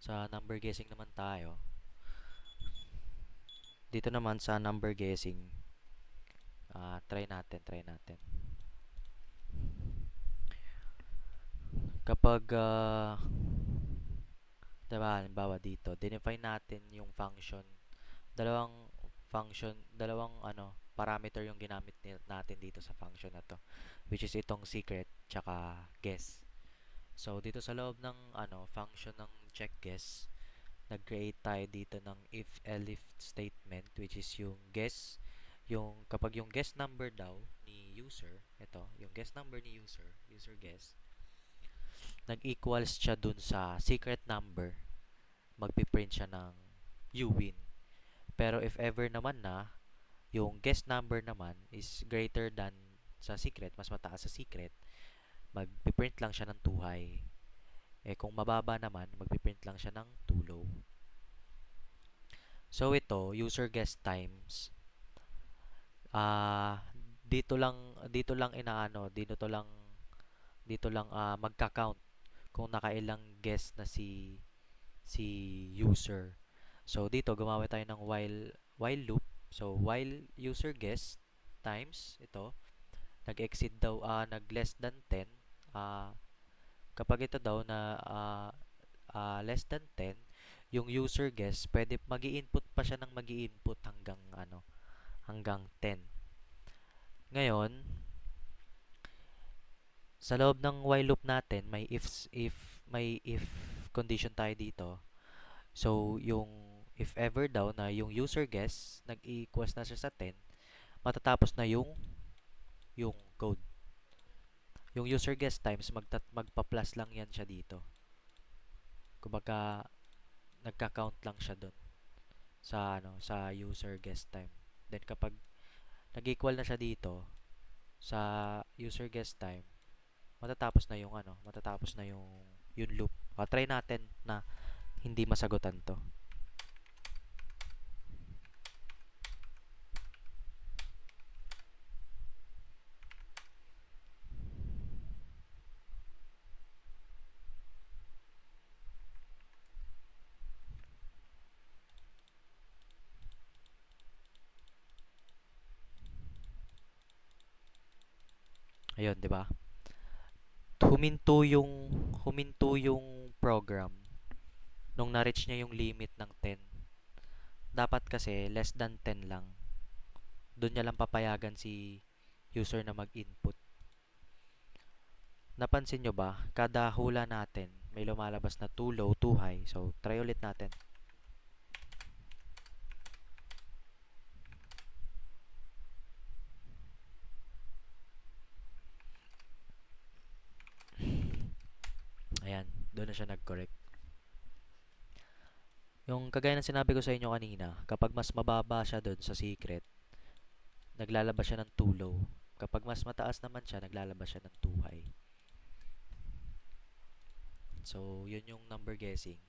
Sa number guessing naman tayo. Dito naman sa number guessing, try natin. Kapag, diba, halimbawa dito, define natin yung function. Dalawang dalawang parameter yung ginamit natin dito sa function na to, which is itong secret tsaka guess. So, dito sa loob ng function ng check guess, nag-create tayo dito ng if-elif statement, which is yung guess, yung kapag yung guess number daw ni user, ito, yung guess number ni user guess, nag-equals siya dun sa secret number, magpiprint siya ng you win. Pero if ever naman na, yung guess number naman is greater than sa secret, mas mataas sa secret, magpiprint lang siya ng 2 high. Eh kung mababa naman, magpiprint lang siya ng 2 low. So ito, user guess times, ah dito lang magka-count kung nakailang guess na si user. So dito gumawa tayo ng while loop. So while user guess times ito, nag-exceed daw, nag less than 10, kapag ito daw na less than 10, yung user guess, pwede magi-input pa siya ng magi-input hanggang 10. Ngayon, sa loob ng while loop natin, may if condition tayo dito. So, yung if ever daw na yung user guess nag-equals na siya sa 10, matatapos na yung code. Yung user guess times magpa-plus lang yan siya dito. Kumbaga nagka-count lang siya doon sa user guess time. Then kapag nag-equal na siya dito sa user guess time, matatapos na yung loop. Try natin na hindi masagutan to. Ayun, 'di ba? Huminto yung program nung na-reach niya yung limit ng 10. Dapat kasi less than 10 lang. Doon niya lang papayagan si user na mag-input. Napansin nyo ba? Kada hula natin, may lumalabas na 2 low, 2 high. So, try ulit natin. Ayan, doon na siya nag-correct. Yung kagaya ng sinabi ko sa inyo kanina, kapag mas mababa siya doon sa secret, naglalabas siya ng 2 low. Kapag mas mataas naman siya, naglalabas siya ng 2 high. So, yun yung number guessing.